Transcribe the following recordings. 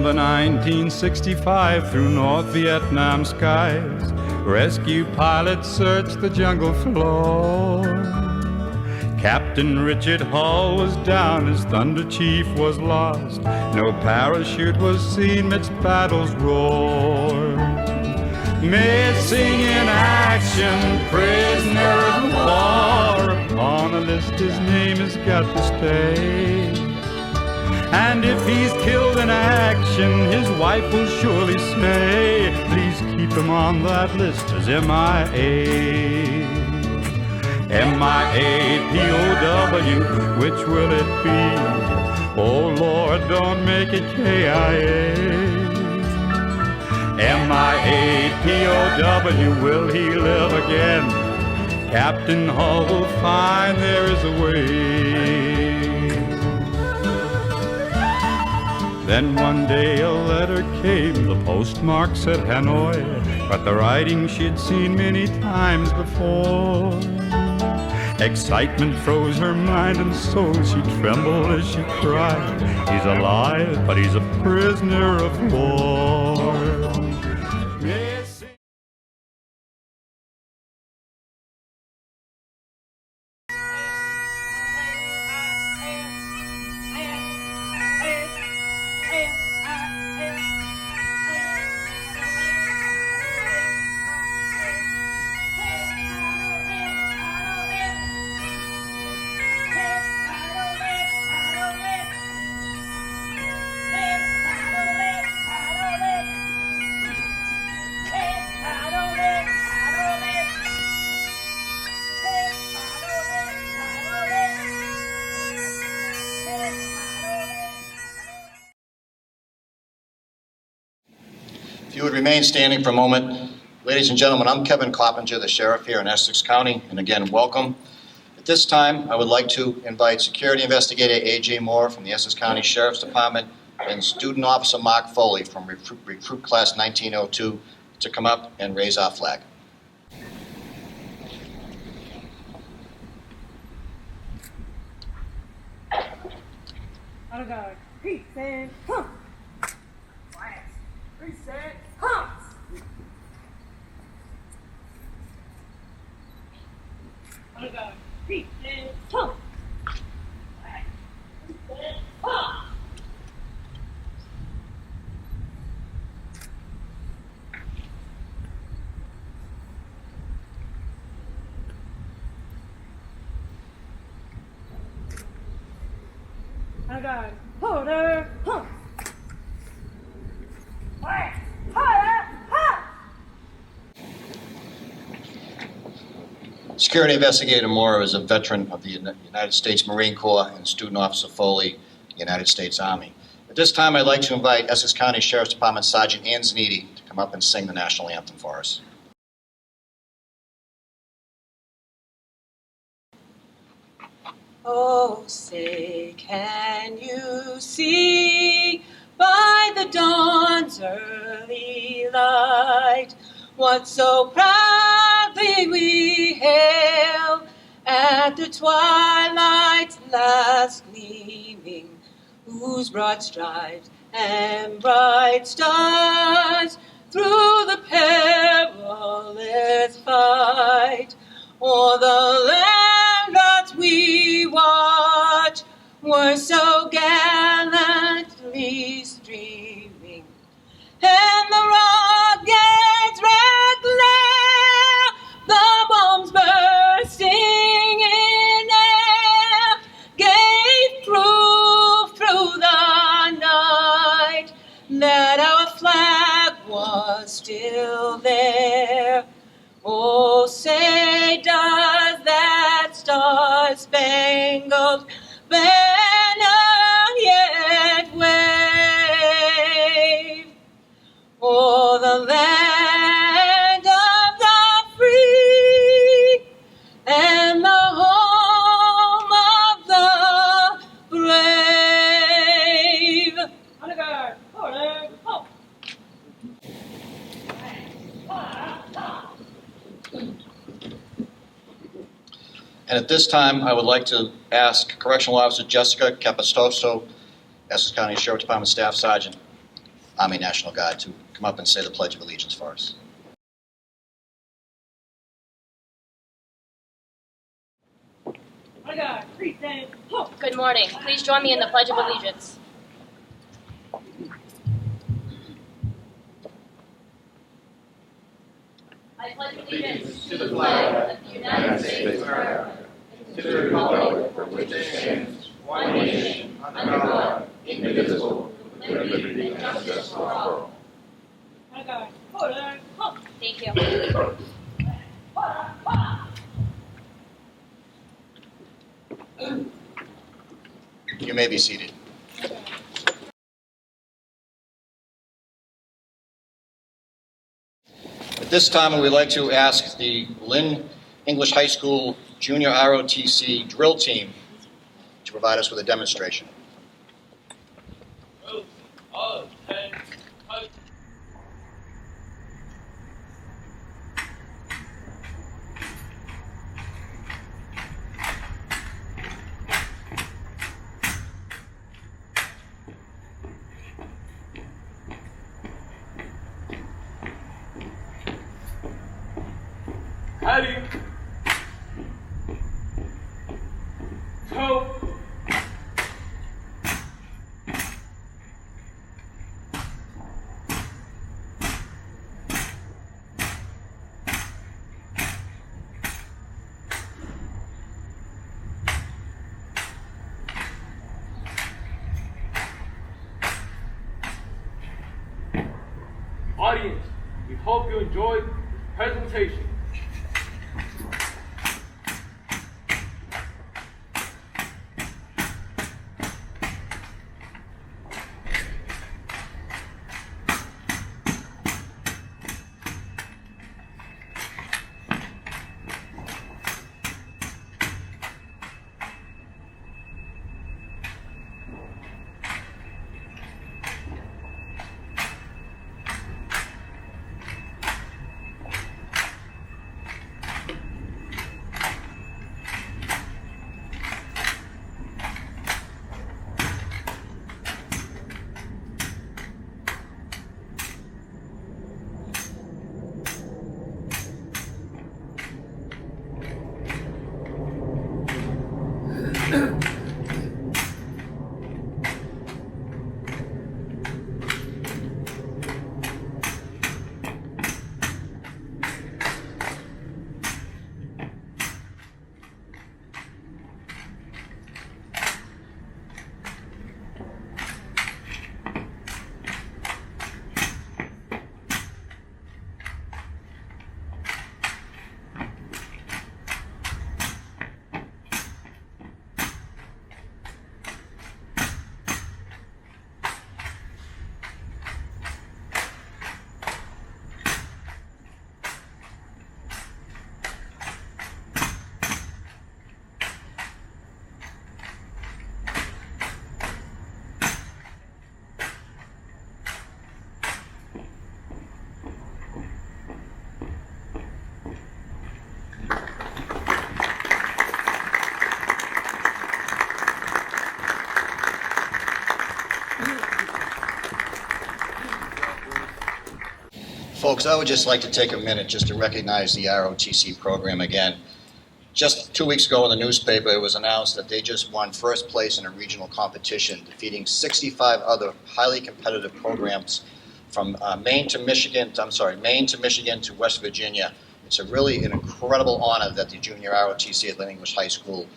December 1965, through North Vietnam skies, rescue pilots searched the jungle floor. Captain Richard Hall was down, his Thunder Chief was lost. No parachute was seen midst battle's roar. Missing in action, prisoner of war. On a list his name has got to stay. And if he's killed in action, his wife will surely say, please keep him on that list as MIA. MIA, POW, which will it be? Oh Lord, don't make it KIA. MIA, POW, will he live again? Captain Hull will find there is a way. Then one day a letter came, the postmark said Hanoi, but the writing she'd seen many times before. Excitement froze her mind and soul, she trembled as she cried. He's alive, but he's a prisoner of war. If you would remain standing for a moment. Ladies and gentlemen, I'm Kevin Coppinger, the sheriff here in Essex County, and again, welcome. At this time, I would like to invite Security Investigator A.J. Moore from the Essex County Sheriff's Department and Student Officer Mark Foley from Recruit Class 1902 to come up and raise our flag. Honor guard, reset, hump. Reset, hump. Honor guard, reset, hump. Reset, hump. Honor guard, holder, hump. Security Investigator Moore is a veteran of the United States Marine Corps and Student Officer Foley, United States Army. At this time, I'd like to invite Essex County Sheriff's Department Sergeant Anzaniti to come up and sing the national anthem for us. Oh, say, can you see by the dawn's early light what so proudly we hailed at the twilight's last gleaming, whose broad stripes and bright stars through the perilous fight o'er the land that we watch were so gallantly streaming, and the rocket's red glare, the bombs bursting in air, gave proof through the night that our flag was still there. Oh, say, does that star-spangled banner yet wave o'er the land of the free and the home of the brave? Honor guard, order, halt. And at this time, I would like to ask Correctional Officer Jessica Capastoso, Essex County Sheriff Department Staff Sergeant, Army National Guard to come up and say the Pledge of Allegiance for us. Honor guard, present, halt. Good morning. Please join me in the Pledge of Allegiance. I pledge allegiance to the flag of the United States of America, to the republic for which it stands, one nation, under God, indivisible, with liberty and justice for all. Honor guard, order, halt. Thank you. You may be seated. At this time, we'd like to ask the Lynn English High School Junior ROTC drill team to provide us with a demonstration. Heading. Toe. Audience, we hope you enjoyed this presentation. Folks, I would just like to take a minute just to recognize the ROTC program again. Just 2 weeks ago in the newspaper, it was announced that they just won first place in a regional competition, defeating 65 other highly competitive programs from Maine to Michigan to West Virginia. It's really an incredible honor that the junior ROTC at Lynn English High School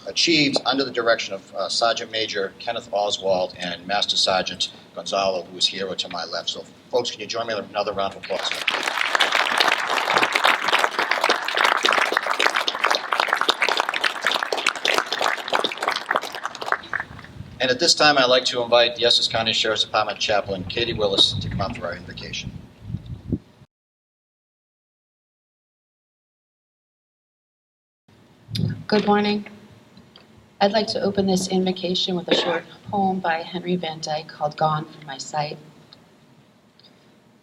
achieved under the direction of Sergeant Major Kenneth Oswald and Master Sergeant Gonzalo, who is here to my left. So, folks, can you join me in another round of applause? And at this time, I'd like to invite the Essex County Sheriff's Department Chaplain, Katie Willis, to come up for our invocation. Good morning. I'd like to open this invocation with a short poem by Henry Van Dyke called Gone From My Sight.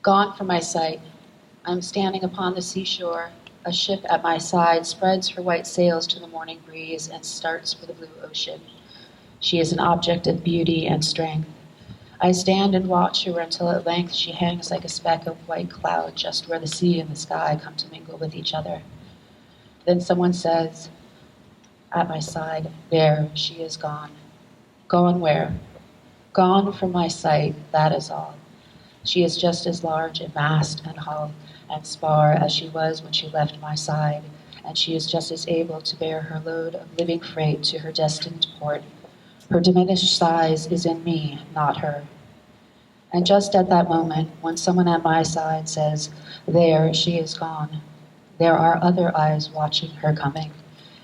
Gone from my sight, I'm standing upon the seashore. A ship at my side spreads her white sails to the morning breeze and starts for the blue ocean. She is an object of beauty and strength. I stand and watch her until at length she hangs like a speck of white cloud just where the sea and the sky come to mingle with each other. Then someone says, at my side, there, she is gone. Gone where? Gone from my sight, that is all. She is just as large in mast and hull and spar as she was when she left my side, and she is just as able to bear her load of living freight to her destined port. Her diminished size is in me, not her. And just at that moment, when someone at my side says, there, she is gone, there are other eyes watching her coming,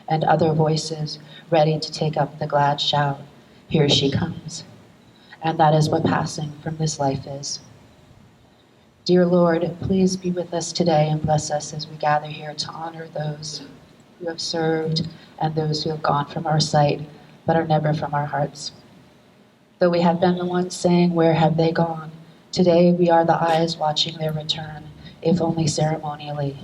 and other voices ready to take up the glad shout, here she comes. And that is what passing from this life is. Dear Lord, please be with us today and bless us as we gather here to honor those who have served and those who have gone from our sight but are never from our hearts. Though we have been the ones saying, where have they gone? Today we are the eyes watching their return, if only ceremonially.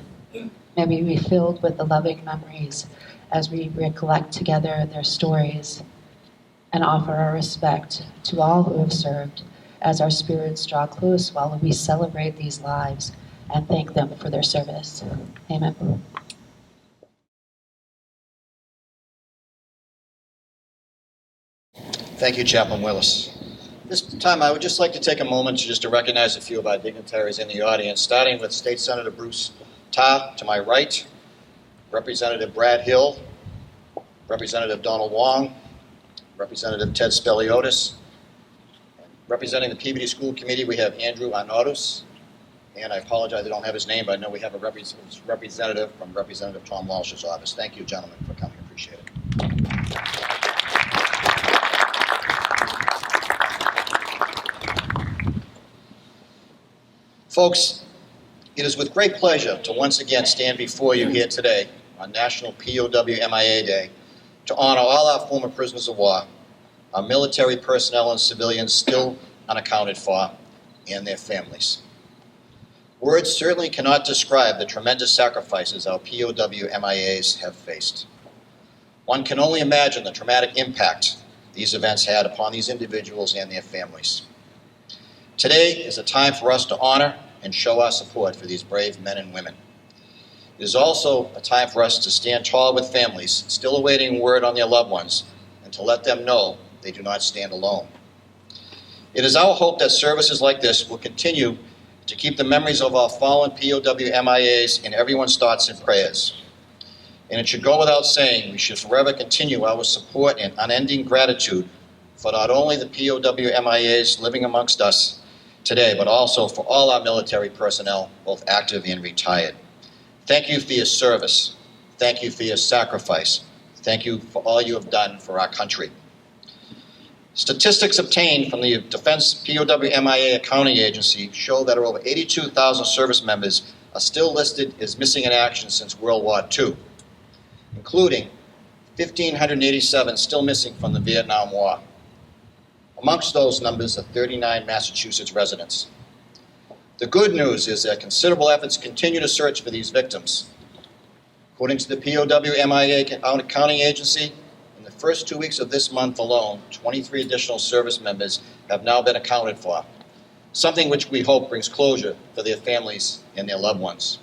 May we be filled with the loving memories as we recollect together their stories and offer our respect to all who have served as our spirits draw close while we celebrate these lives and thank them for their service. Amen. Thank you, Chaplain Willis. This time, I would just like to take a moment to recognize a few of our dignitaries in the audience, starting with State Senator Bruce Ta to my right, Representative Brad Hill, Representative Donald Wong, Representative Ted Speliotis. Representing the Peabody School Committee, we have Andrew Arnaudos, and I apologize I don't have his name, but I know we have a representative from Representative Tom Walsh's office. Thank you, gentlemen, for coming. Appreciate it. Folks, it is with great pleasure to once again stand before you here today on National POW MIA Day to honor all our former prisoners of war, our military personnel and civilians still unaccounted for, and their families. Words certainly cannot describe the tremendous sacrifices our POW MIAs have faced. One can only imagine the traumatic impact these events had upon these individuals and their families. Today is a time for us to honor and show our support for these brave men and women. It is also a time for us to stand tall with families still awaiting word on their loved ones and to let them know they do not stand alone. It is our hope that services like this will continue to keep the memories of our fallen POW MIAs in everyone's thoughts and prayers. And it should go without saying, we should forever continue our support and unending gratitude for not only the POW MIAs living amongst us today, but also for all our military personnel, both active and retired. Thank you for your service. Thank you for your sacrifice. Thank you for all you have done for our country. Statistics obtained from the Defense POW MIA Accounting Agency show that over 82,000 service members are still listed as missing in action since World War II, including 1,587 still missing from the Vietnam War. Amongst those numbers are 39 Massachusetts residents. The good news is that considerable efforts continue to search for these victims. According to the POW MIA Accounting Agency, in the first 2 weeks of this month alone, 23 additional service members have now been accounted for, something which we hope brings closure for their families and their loved ones.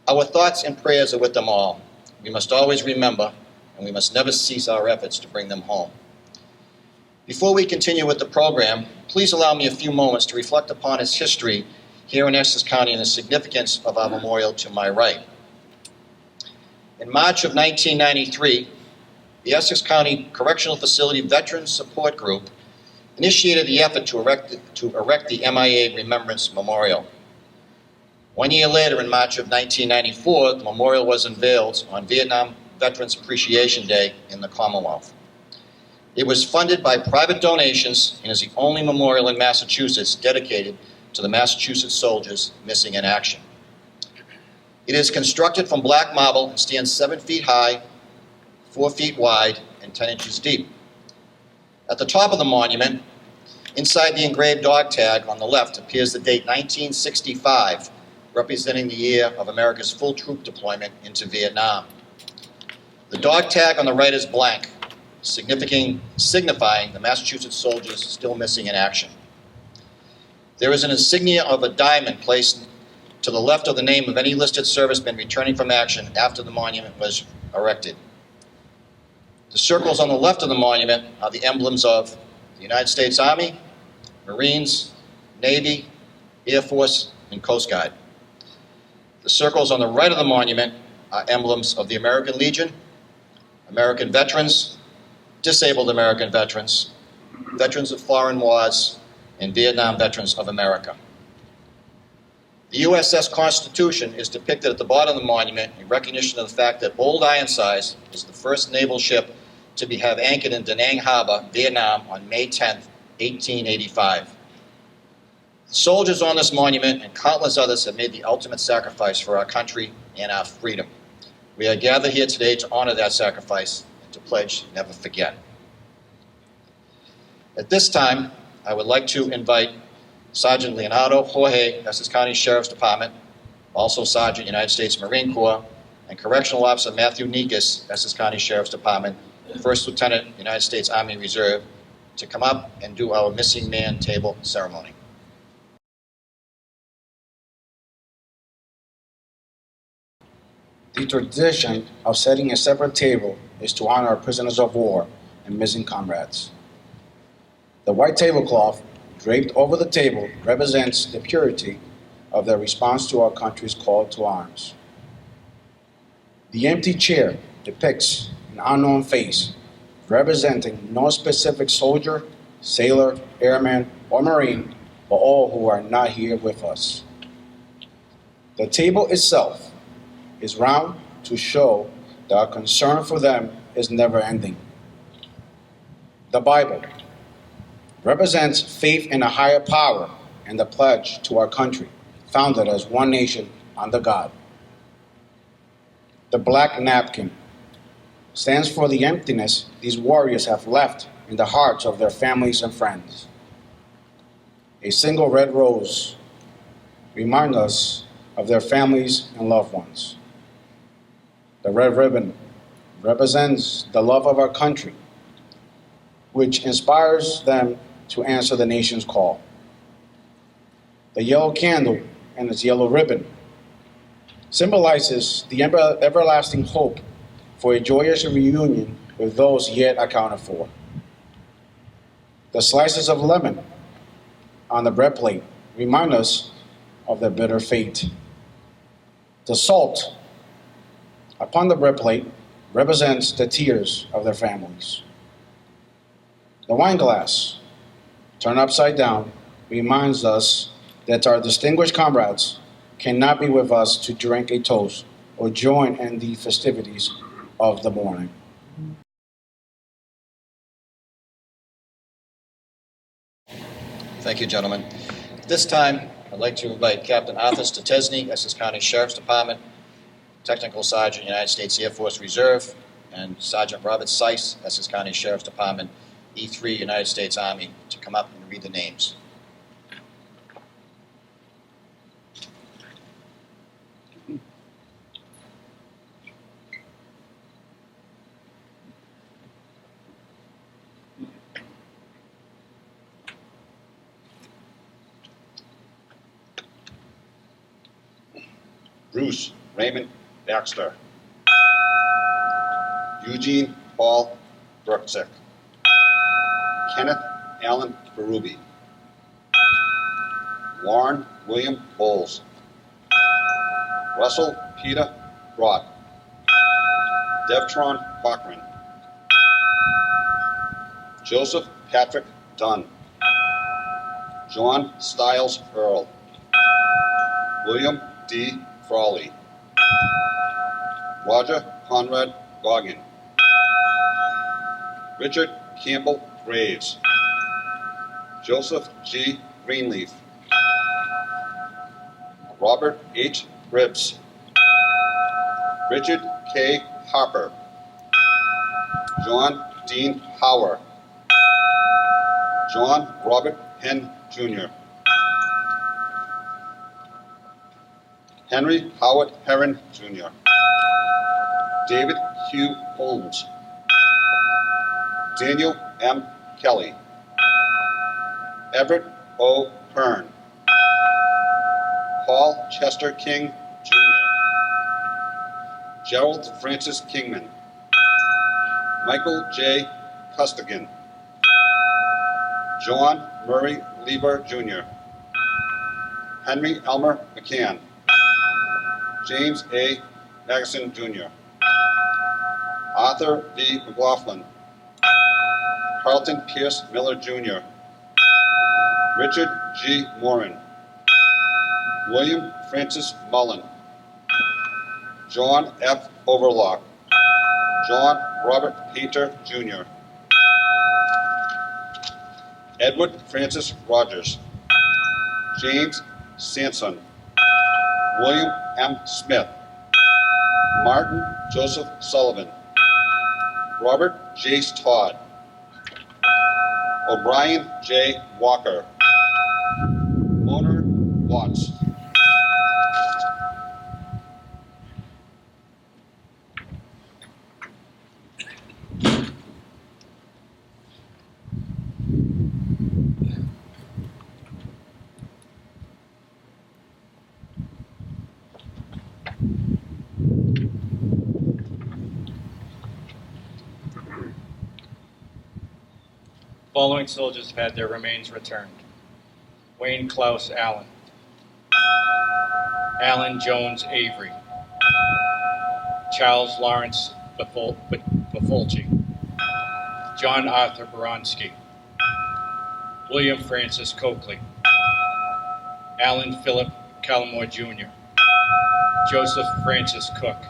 Our thoughts and prayers are with them all. We must always remember, and we must never cease our efforts to bring them home. Before we continue with the program, please allow me a few moments to reflect upon its history here in Essex County and the significance of our memorial to my right. In March of 1993, the Essex County Correctional Facility Veterans Support Group initiated the effort to erect the MIA Remembrance Memorial. 1 year later, in March of 1994, the memorial was unveiled on Vietnam Veterans Appreciation Day in the Commonwealth. It was funded by private donations and is the only memorial in Massachusetts dedicated to the Massachusetts soldiers missing in action. It is constructed from black marble and stands 7 feet high, 4 feet wide, and 10 inches deep. At the top of the monument, inside the engraved dog tag on the left, appears the date 1965, representing the year of America's full troop deployment into Vietnam. The dog tag on the right is blank, signifying the Massachusetts soldiers still missing in action. There is an insignia of a diamond placed to the left of the name of any listed serviceman returning from action after the monument was erected. The circles on the left of the monument are the emblems of the United States Army, Marines, Navy, Air Force, and Coast Guard. The circles on the right of the monument are emblems of the American Legion, American veterans, disabled American veterans, veterans of foreign wars, and Vietnam veterans of America. The USS Constitution is depicted at the bottom of the monument in recognition of the fact that Old Ironsides was the first naval ship to have anchored in Da Nang Harbor, Vietnam on May 10, 1885. The soldiers on this monument and countless others have made the ultimate sacrifice for our country and our freedom. We are gathered here today to honor that sacrifice and to pledge to never forget. At this time, I would like to invite Sergeant Leonardo Jorge, Essex County Sheriff's Department, also Sergeant United States Marine Corps, and Correctional Officer Matthew Nikas, Essex County Sheriff's Department, and First Lieutenant, United States Army Reserve, to come up and do our missing man table ceremony. The tradition of setting a separate table is to honor our prisoners of war and missing comrades. The white tablecloth draped over the table represents the purity of their response to our country's call to arms. The empty chair depicts an unknown face representing no specific soldier, sailor, airman, or marine, but all who are not here with us. The table itself is round to show that our concern for them is never ending. The Bible represents faith in a higher power and the pledge to our country, founded as one nation under God. The black napkin stands for the emptiness these warriors have left in the hearts of their families and friends. A single red rose reminds us of their families and loved ones. The red ribbon represents the love of our country, which inspires them to answer the nation's call. The yellow candle and its yellow ribbon symbolizes the everlasting hope for a joyous reunion with those yet accounted for. The slices of lemon on the bread plate remind us of their bitter fate. The salt upon the bread plate represents the tears of their families. The wine glass, turned upside down, reminds us that our distinguished comrades cannot be with us to drink a toast or join in the festivities of the morning. Thank you, gentlemen. At this time, I'd like to invite Captain Arthur Stotesny, Essex County Sheriff's Department, Technical Sergeant, United States Air Force Reserve, and Sergeant Robert Seiss, Essex County Sheriff's Department, E3, United States Army, to come up and read the names. Bruce Raymond Baxter. Eugene Paul Burksick. Kenneth Allen Berube. Warren William Bowles. Russell Peter Brott. Devtron Cochran. Joseph Patrick Dunn. John Stiles Earl. William D. Frawley. Roger Conrad Goggin. Richard Campbell Graves. Joseph G. Greenleaf. Robert H. Ribbs. Richard K. Harper. John Dean Hauer. John Robert Henn Jr. Henry Howard Herron Jr. David Hugh Holmes. Daniel M. Kelly. Everett O. Hearn. Paul Chester King, Jr. Gerald Francis Kingman. Michael J. Costigan. John Murray Lieber, Jr. Henry Elmer McCann. James A. Magnuson, Jr. Arthur V. McLaughlin. Carlton Pierce Miller, Jr. Richard G. Morin. William Francis Mullen. John F. Overlock. John Robert Painter, Jr. Edward Francis Rogers. James Sanson. William M. Smith. Martin Joseph Sullivan. Robert Jace Todd. O'Brien J. Walker. Mona Watts. Following soldiers have had their remains returned: Wayne Klaus Allen, Alan Jones Avery, Charles Lawrence Bafulci, John Arthur Baronsky, William Francis Coakley, Alan Philip Callamore Jr., Joseph Francis Cook,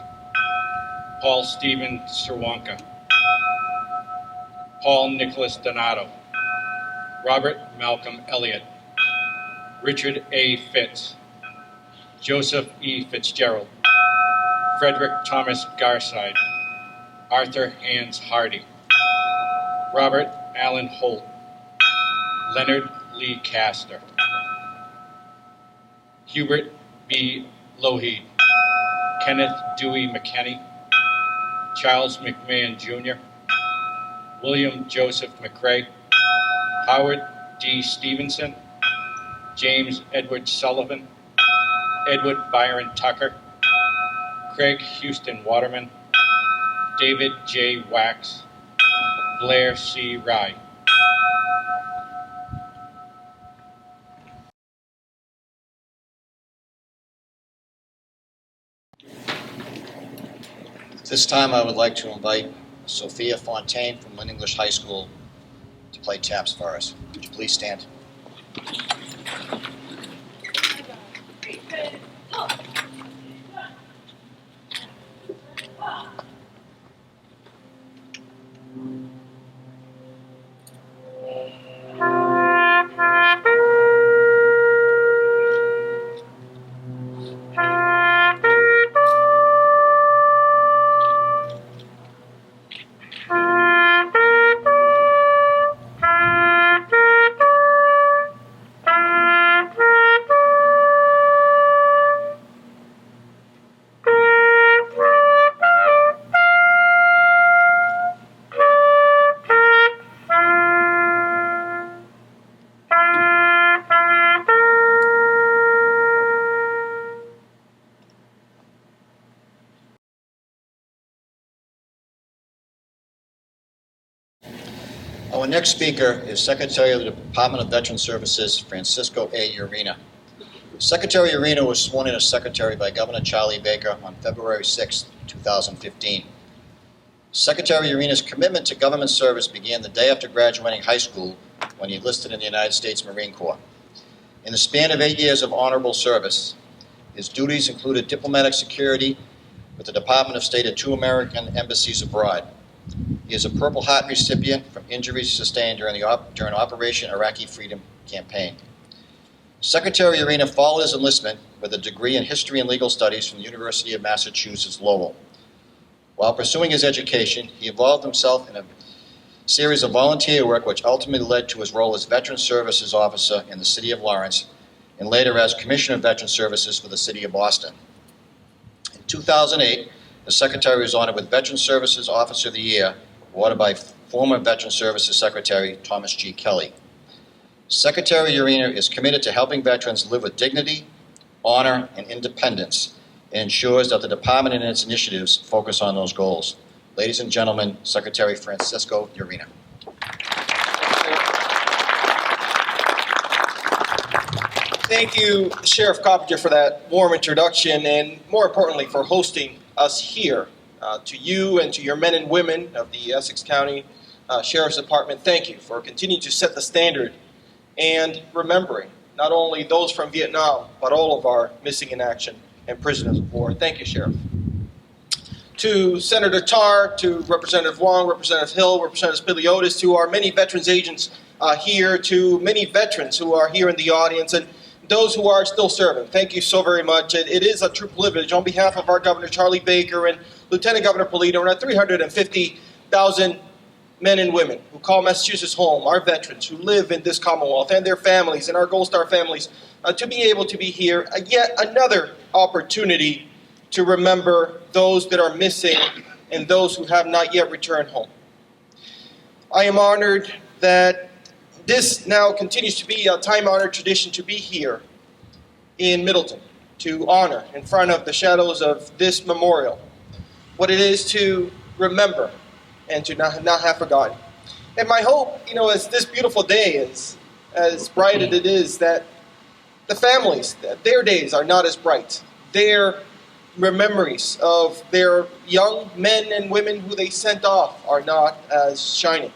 Paul Stephen Serwanka, Paul Nicholas Donato, Robert Malcolm Elliott, Richard A. Fitz, Joseph E. Fitzgerald, Frederick Thomas Garside, Arthur Hans Hardy, Robert Allen Holt, Leonard Lee Castor, Hubert B. Lougheed, Kenneth Dewey McKenney, Charles McMahon Jr., William Joseph McRae, Howard D. Stevenson, James Edward Sullivan, Edward Byron Tucker, Craig Houston Waterman, David J. Wax, Blair C. Rye. This time I would like to invite Sophia Fontaine from Lynn English High School to play taps for us. Would you please stand? Our next speaker is Secretary of the Department of Veteran Services, Francisco A. Urena. Secretary Urena was sworn in as Secretary by Governor Charlie Baker on February 6, 2015. Secretary Urena's commitment to government service began the day after graduating high school when he enlisted in the United States Marine Corps. In the span of 8 years of honorable service, his duties included diplomatic security with the Department of State at 2 American embassies abroad. He is a Purple Heart recipient from injuries sustained during Operation Iraqi Freedom Campaign. Secretary Urena followed his enlistment with a degree in History and Legal Studies from the University of Massachusetts, Lowell. While pursuing his education, he involved himself in a series of volunteer work which ultimately led to his role as Veteran Services Officer in the City of Lawrence and later as Commissioner of Veteran Services for the City of Boston. In 2008, the Secretary was honored with Veteran Services Officer of the Year, awarded by former Veteran Services Secretary Thomas G. Kelly. Secretary Urena is committed to helping veterans live with dignity, honor, and independence, and ensures that the department and its initiatives focus on those goals. Ladies and gentlemen, Secretary Francisco Urena. Thank you, Sheriff Coppinger, for that warm introduction, and more importantly, for hosting us here. To you and to your men and women of the Essex County Sheriff's Department, thank you for continuing to set the standard and remembering not only those from Vietnam, but all of our missing in action and prisoners of war. Thank you, Sheriff. To Senator Tarr, to Representative Wong, Representative Hill, Representative Spiliotis, to our many veterans agents here, to many veterans who are here in the audience, and those who are still serving. Thank you so very much. It is a true privilege on behalf of our Governor Charlie Baker and Lieutenant Governor Polito and our 350,000 men and women who call Massachusetts home, our veterans who live in this Commonwealth and their families and our Gold Star families, to be able to be here, yet another opportunity to remember those that are missing and those who have not yet returned home. I am honored that this now continues to be a time-honored tradition to be here in Middleton, to honor in front of the shadows of this memorial what it is to remember and to not have forgotten. And my hope, as this beautiful day is, as bright as it is, that the families, that their days are not as bright. Their memories of their young men and women who they sent off are not as shining.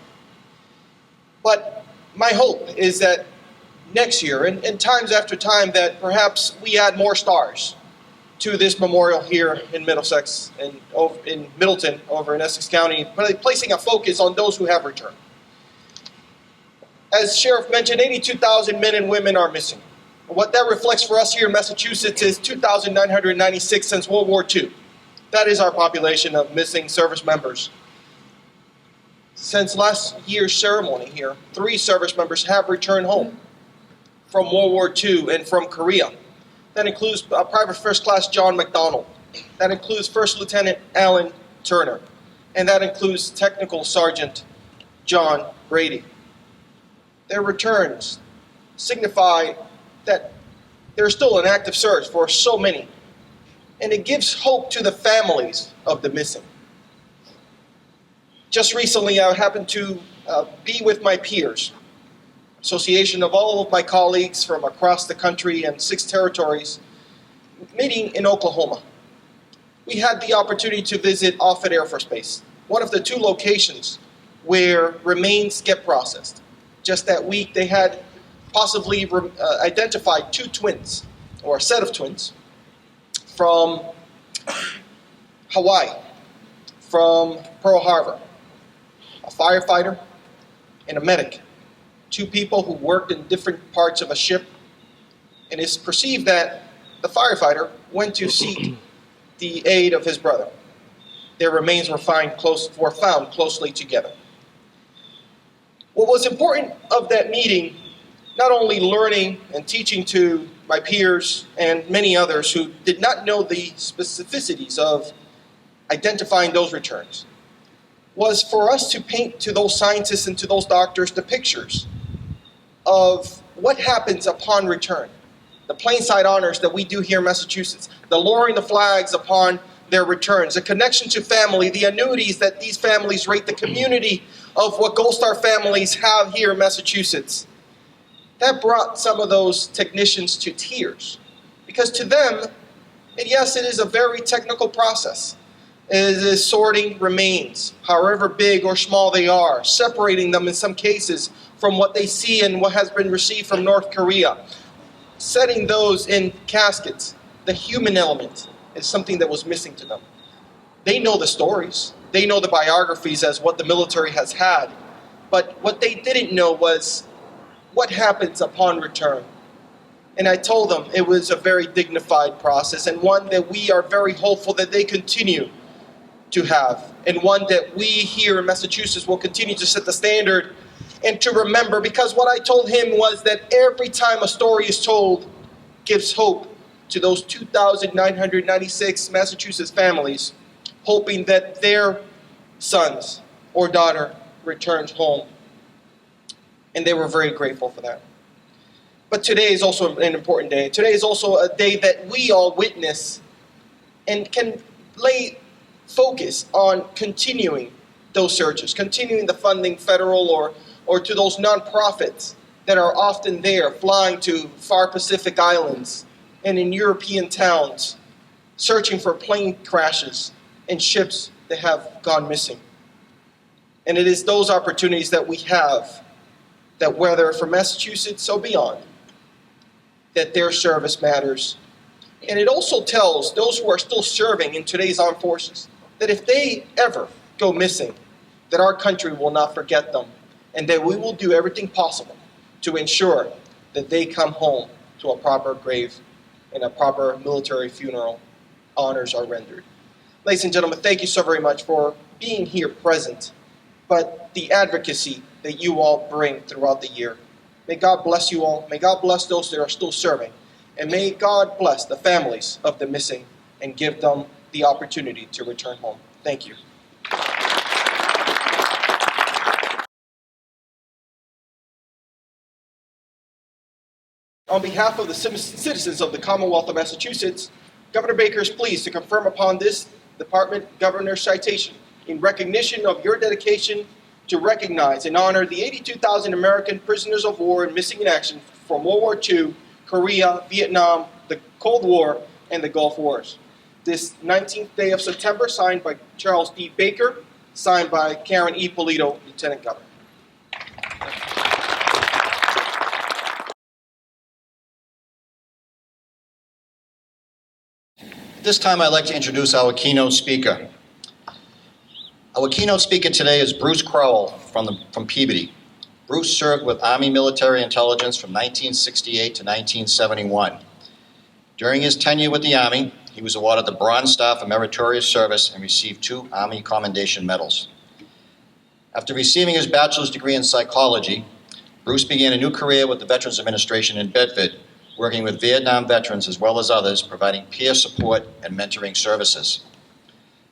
But my hope is that next year, and times after time, that perhaps we add more stars to this memorial here in Middlesex and in Middleton over in Essex County, placing a focus on those who have returned. As Sheriff mentioned, 82,000 men and women are missing. What that reflects for us here in Massachusetts is 2,996 since World War II. That is our population of missing service members. Since last year's ceremony here, 3 service members have returned home from World War II and from Korea. That includes Private First Class John McDonald. That includes First Lieutenant Alan Turner. And that includes Technical Sergeant John Brady. Their returns signify that there's still an active search for so many. And it gives hope to the families of the missing. Just recently, I happened to be with my peers, association of all of my colleagues from across the country and 6 territories, meeting in Oklahoma. We had the opportunity to visit Offutt Air Force Base, one of the 2 locations where remains get processed. Just that week, they had possibly identified 2 twins, or a set of twins, from Hawaii, from Pearl Harbor. A firefighter and a medic, 2 people who worked in different parts of a ship, and it's perceived that the firefighter went to seek the aid of his brother. Their remains were found closely together. What was important of that meeting, not only learning and teaching to my peers and many others who did not know the specificities of identifying those returns, was for us to paint to those scientists and to those doctors the pictures of what happens upon return. The plainside honors that we do here in Massachusetts, the lowering the flags upon their returns, the connection to family, the annuities that these families rate, the community of what Gold Star families have here in Massachusetts. That brought some of those technicians to tears. Because to them, and yes, it is a very technical process. It is sorting remains, however big or small they are, separating them in some cases from what they see and what has been received from North Korea, setting those in caskets. The human element is something that was missing to them. They know the stories. They know the biographies as what the military has had. But what they didn't know was what happens upon return. And I told them it was a very dignified process and one that we are very hopeful that they continue to have, and one that we here in Massachusetts will continue to set the standard and to remember, because what I told him was that every time a story is told gives hope to those 2,996 Massachusetts families, hoping that their sons or daughter returns home. And they were very grateful for that. But today is also an important day. Today is also a day that we all witness and can lay focus on continuing those searches, continuing the funding, federal or to those nonprofits that are often there, flying to far Pacific islands and in European towns, searching for plane crashes and ships that have gone missing. And it is those opportunities that we have, that whether from Massachusetts or beyond, that their service matters. And it also tells those who are still serving in today's armed forces that if they ever go missing, that our country will not forget them, and that we will do everything possible to ensure that they come home to a proper grave and a proper military funeral. Honors are rendered. Ladies and gentlemen, thank you so very much for being here present, but the advocacy that you all bring throughout the year. May God bless you all. May God bless those that are still serving. And may God bless the families of the missing and give them the opportunity to return home. Thank you. On behalf of the citizens of the Commonwealth of Massachusetts, Governor Baker is pleased to confirm upon this Department Governor's citation in recognition of your dedication to recognize and honor the 82,000 American prisoners of war and missing in action from World War II, Korea, Vietnam, the Cold War, and the Gulf Wars. This 19th day of September, signed by Charles D. Baker, signed by Karen E. Polito, Lieutenant Governor. At this time, I'd like to introduce our keynote speaker. Our keynote speaker today is Bruce Crowell from Peabody. Bruce served with Army Military Intelligence from 1968 to 1971. During his tenure with the Army, he was awarded the Bronze Star for meritorious service and received 2 Army Commendation Medals. After receiving his bachelor's degree in psychology, Bruce began a new career with the Veterans Administration in Bedford, working with Vietnam veterans as well as others, providing peer support and mentoring services.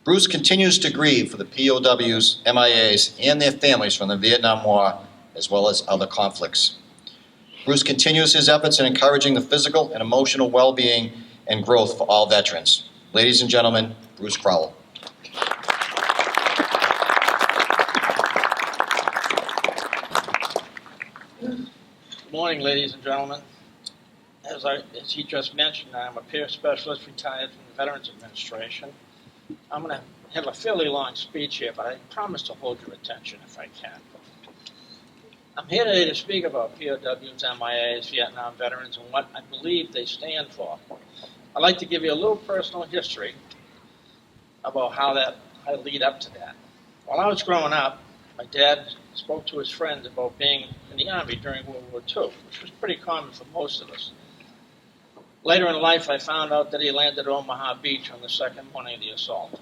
Bruce continues to grieve for the POWs, MIAs, and their families from the Vietnam War, as well as other conflicts. Bruce continues his efforts in encouraging the physical and emotional well-being and growth for all veterans. Ladies and gentlemen, Bruce Crowell. Good morning, ladies and gentlemen. As he just mentioned, I'm a peer specialist retired from the Veterans Administration. I'm going to have a fairly long speech here, but I promise to hold your attention if I can. I'm here today to speak about POWs, MIAs, Vietnam veterans, and what I believe they stand for. I'd like to give you a little personal history about how I lead up to that. While I was growing up, my dad spoke to his friends about being in the Army during World War II, which was pretty common for most of us. Later in life, I found out that he landed at Omaha Beach on the second morning of the assault.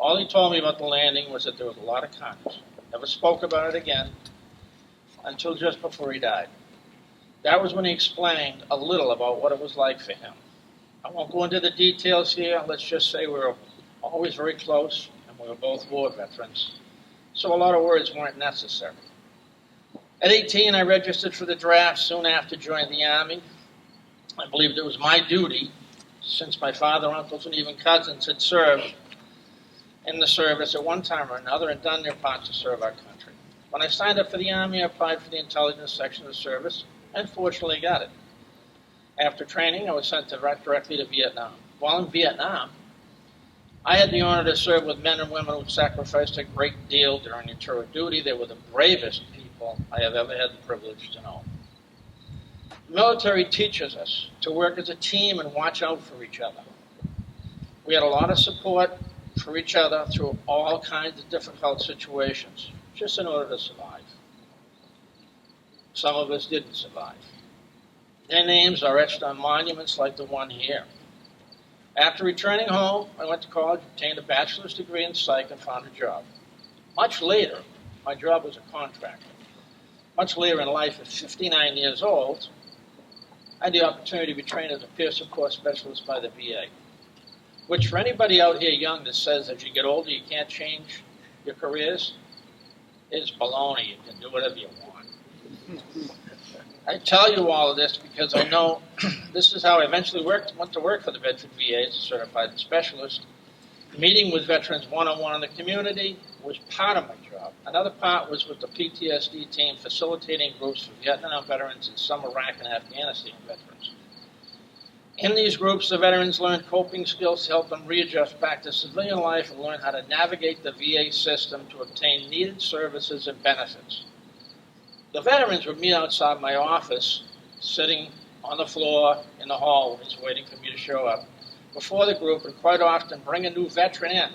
All he told me about the landing was that there was a lot of carnage. Never spoke about it again until just before he died. That was when he explained a little about what it was like for him. I won't go into the details here. Let's just say we were always very close, and we were both war veterans. So a lot of words weren't necessary. At 18, I registered for the draft soon after joining the Army. I believed it was my duty, since my father, uncles, and even cousins had served in the service at one time or another and done their part to serve our country. When I signed up for the Army, I applied for the intelligence section of the service and fortunately got it. After training, I was sent directly to Vietnam. While in Vietnam, I had the honor to serve with men and women who sacrificed a great deal during their tour of duty. They were the bravest people I have ever had the privilege to know. The military teaches us to work as a team and watch out for each other. We had a lot of support for each other through all kinds of difficult situations, just in order to survive. Some of us didn't survive. Their names are etched on monuments like the one here. After returning home, I went to college, obtained a bachelor's degree in psych, and found a job. Much later, my job was a contractor. Much later in life, at 59 years old, I had the opportunity to be trained as a peer support specialist by the VA, which for anybody out here young that says as you get older you can't change your careers is baloney. You can do whatever you want. I tell you all of this because I know this is how I eventually went to work for the Bedford VA as a certified specialist. Meeting with veterans one-on-one in the community was part of my job. Another part was with the PTSD team facilitating groups for Vietnam veterans and some Iraq and Afghanistan veterans. In these groups, the veterans learned coping skills to help them readjust back to civilian life and learn how to navigate the VA system to obtain needed services and benefits. The veterans would meet outside my office, sitting on the floor in the hallways waiting for me to show up, before the group, and quite often bring a new veteran in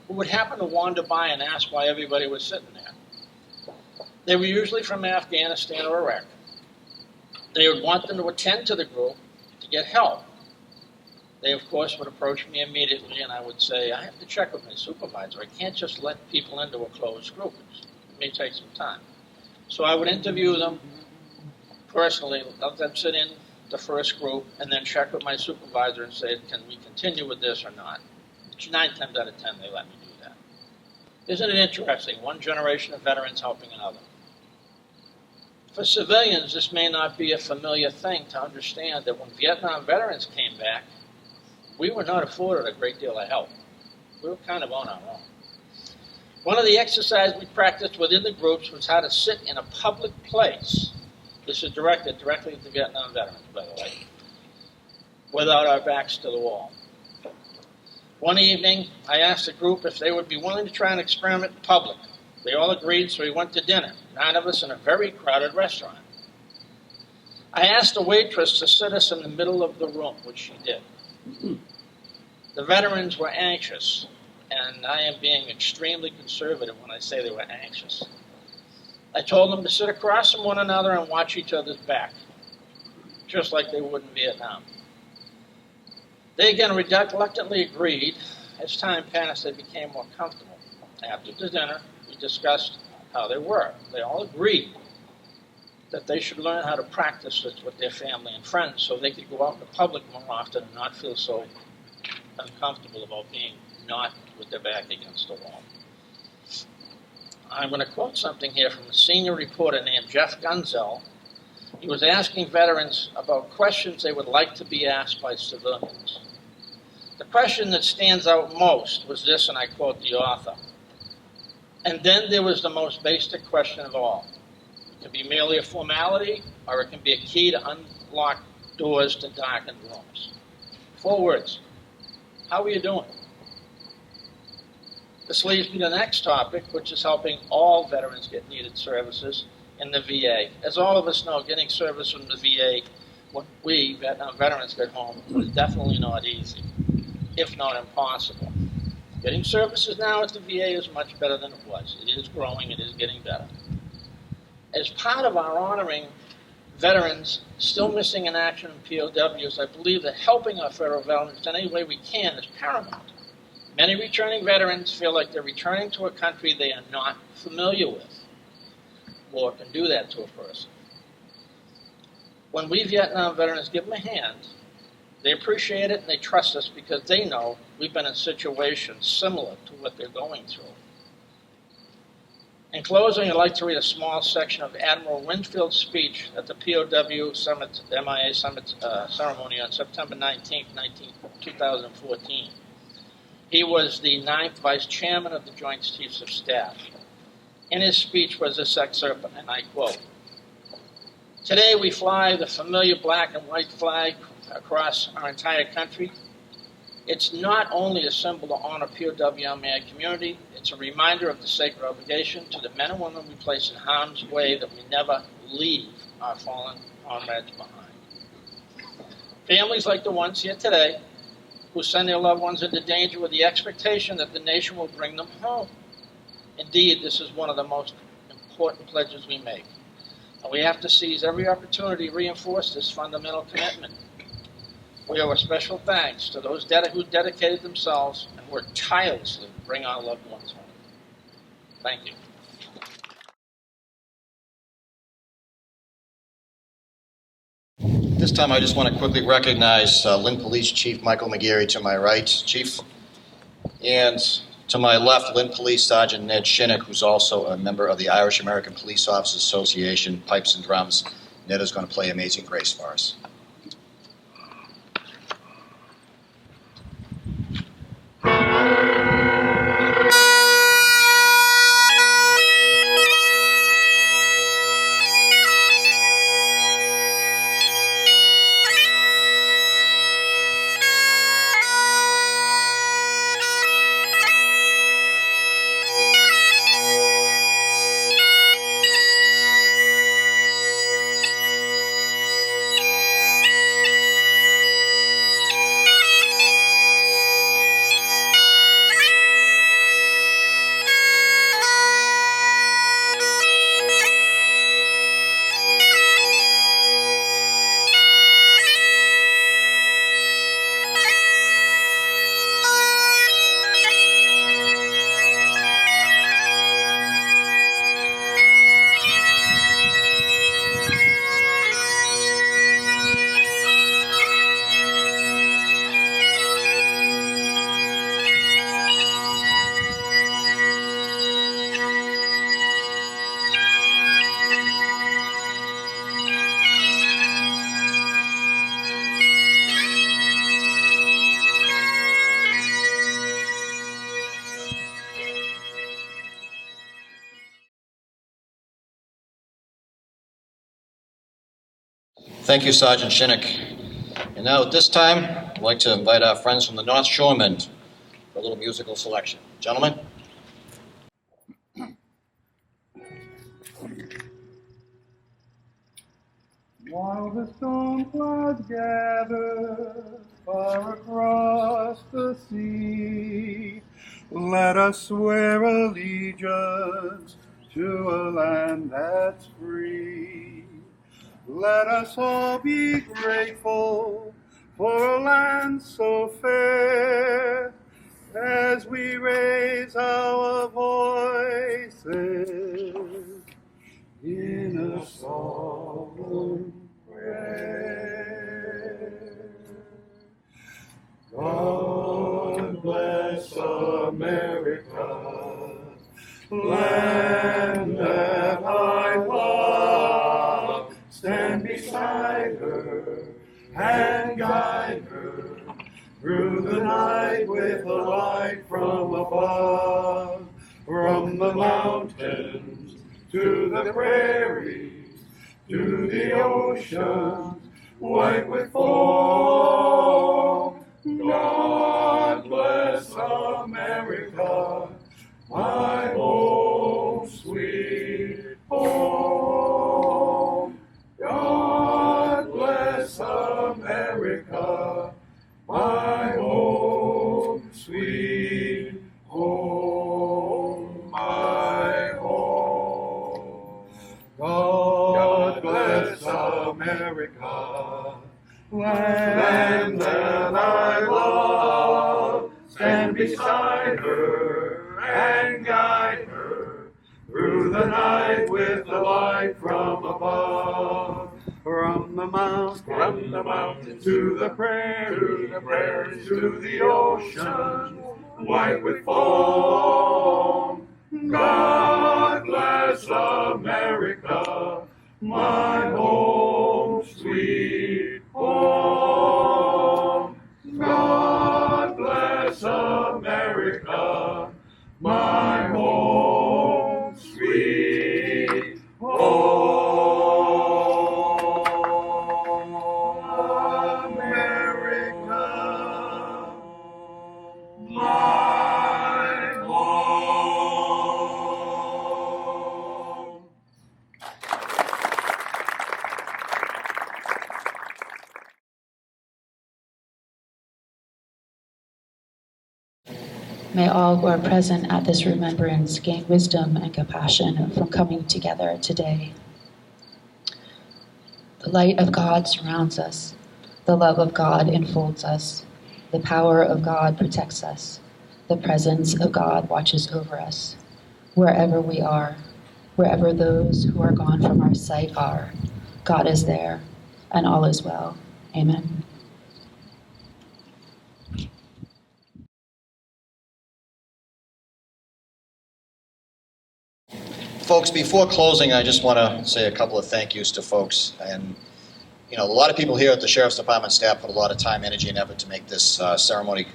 who would happen to wander by and ask why everybody was sitting there. They were usually from Afghanistan or Iraq. They would want them to attend to the group to get help. They, of course, would approach me immediately, and I would say, I have to check with my supervisor. I can't just let people into a closed group. It may take some time. So I would interview them personally, let them sit in the first group, and then check with my supervisor and say, can we continue with this or not? 9 times out of 10, they let me do that. Isn't it interesting? One generation of veterans helping another. For civilians, this may not be a familiar thing to understand that when Vietnam veterans came back, we were not afforded a great deal of help. We were kind of on our own. One of the exercises we practiced within the groups was how to sit in a public place. This is directed directly to Vietnam veterans, by the way, without our backs to the wall. One evening, I asked the group if they would be willing to try an experiment in public. They all agreed, so we went to dinner, 9 of us in a very crowded restaurant. I asked the waitress to sit us in the middle of the room, which she did. The veterans were anxious, and I am being extremely conservative when I say they were anxious. I told them to sit across from one another and watch each other's back, just like they would in Vietnam. They again reluctantly agreed. As time passed, they became more comfortable. After the dinner, we discussed how they were. They all agreed that they should learn how to practice this with their family and friends so they could go out in the public more often and not feel so uncomfortable about being not with their back against the wall. I'm going to quote something here from a senior reporter named Jeff Gunzel. He was asking veterans about questions they would like to be asked by civilians. The question that stands out most was this, and I quote the author. And then there was the most basic question of all. It can be merely a formality, or it can be a key to unlock doors to darkened rooms. 4 words. How are you doing? This leads me to the next topic, which is helping all veterans get needed services in the VA. As all of us know, getting service from the VA when we, Vietnam veterans, get home is definitely not easy, if not impossible. Getting services now at the VA is much better than it was. It is growing, it is getting better. As part of our honoring veterans still missing in action in POWs, I believe that helping our federal veterans in any way we can is paramount. Many returning veterans feel like they're returning to a country they are not familiar with. War can do that to a person. When we Vietnam veterans give them a hand, they appreciate it and they trust us because they know we've been in situations similar to what they're going through. In closing, I'd like to read a small section of Admiral Winfield's speech at the POW Summit, MIA Summit ceremony on September 19, 2014. He was the 9th Vice Chairman of the Joint Chiefs of Staff. In his speech was this excerpt, and I quote, "Today we fly the familiar black and white flag across our entire country. It's not only a symbol to honor POW MIA community, it's a reminder of the sacred obligation to the men and women we place in harm's way that we never leave our fallen comrades behind. Families like the ones here today who send their loved ones into danger with the expectation that the nation will bring them home. Indeed, this is one of the most important pledges we make. And we have to seize every opportunity to reinforce this fundamental commitment. We owe a special thanks to those who dedicated themselves and worked tirelessly to bring our loved ones home. Thank you." This time I just want to quickly recognize Lynn Police Chief Michael McGarry to my right, Chief. And to my left, Lynn Police Sergeant Ned Shinnick, who's also a member of the Irish American Police Officers Association, Pipes and Drums. Ned is going to play Amazing Grace for us. Thank you, Sergeant Shinnick. And now at this time, I'd like to invite our friends from the North Shoremen for a little musical selection. Gentlemen? While the storm clouds gather far across the sea, let us swear allegiance to a land that's free. Let us all be grateful for a land so fair, as we raise our voices in a solemn prayer. God bless America, land that I love. Stand beside her and guide her through the night with a light from above. From the mountains to the prairies, to the ocean, white with foam. God bless America, my home, sweet home. God bless America, my home, sweet home, my home. God bless America, land that I love. Stand beside her and guide her through the night with the light from above. From the mountain to the prairies, to the ocean, white with foam. God bless America, my home, sweet home. God bless America, my home, sweet home. America, my home. May all who are present at this remembrance gain wisdom and compassion from coming together today. The light of God surrounds us. The love of God enfolds us. The power of God protects us. The presence of God watches over us. Wherever we are, wherever those who are gone from our sight are, God is there, and all is well. Amen. Folks, before closing, I just want to say a couple of thank yous to folks. And, you know, a lot of people here at the Sheriff's Department staff put a lot of time, energy, and effort to make this ceremony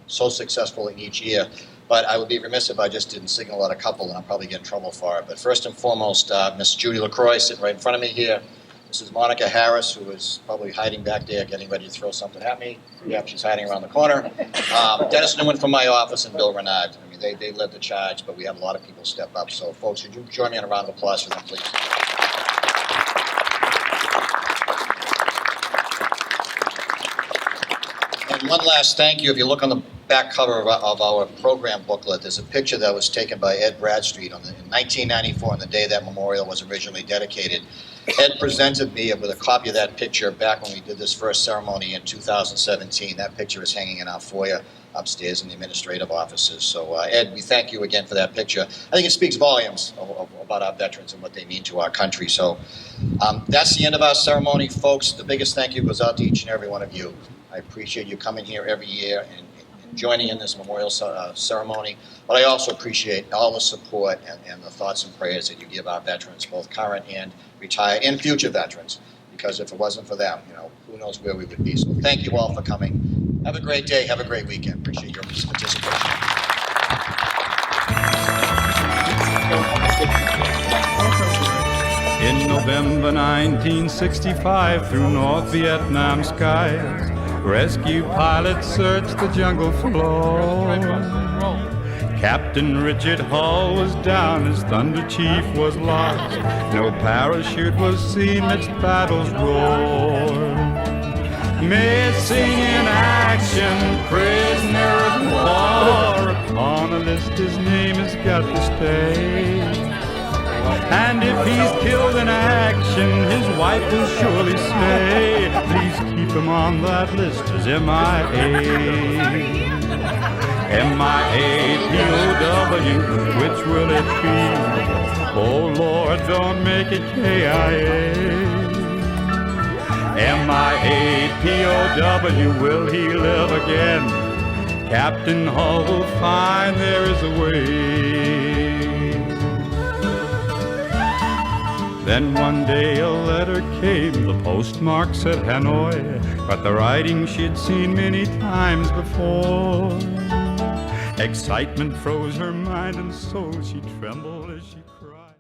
so successful each year. But I would be remiss if I just didn't signal out a couple, and I'll probably get in trouble for it. But first and foremost, Miss Judy LaCroix sitting right in front of me here. Mrs. Monica Harris, who is probably hiding back there, getting ready to throw something at me. Yeah, she's hiding around the corner. Dennis Newman from my office and Bill Renard. I mean, they led the charge, but we had a lot of people step up. So, folks, would you join me in a round of applause for them, please? And one last thank you. If you look on the back cover of our program booklet, there's a picture that was taken by Ed Bradstreet in 1994, on the day that memorial was originally dedicated. Ed presented me with a copy of that picture back when we did this first ceremony in 2017. That picture is hanging in our foyer upstairs in the administrative offices. So, Ed, we thank you again for that picture. I think it speaks volumes about our veterans and what they mean to our country. So, that's the end of our ceremony, folks. The biggest thank you goes out to each and every one of you. I appreciate you coming here every year and joining in this memorial ceremony, but I also appreciate all the support and the thoughts and prayers that you give our veterans, both current and retired, and future veterans, because if it wasn't for them, you know, who knows where we would be. So thank you all for coming. Have a great day. Have a great weekend. Appreciate your participation. In November 1965, through North Vietnam skies, rescue pilots searched the jungle floor. Captain Richard Hall was down, his Thunder Chief was lost. No parachute was seen midst battle's roar. Missing in action, prisoner of war. Upon a list his name has got to stay. And if he's killed in action, his wife will surely say, please keep him on that list as MIA. MIA, POW, which will it be? Oh Lord, don't make it KIA. MIA, POW, will he live again? Captain Hall will find there is a way. Then one day a letter came, the postmark said Hanoi, but the writing she'd seen many times before. Excitement froze her mind and soul, she trembled as she cried.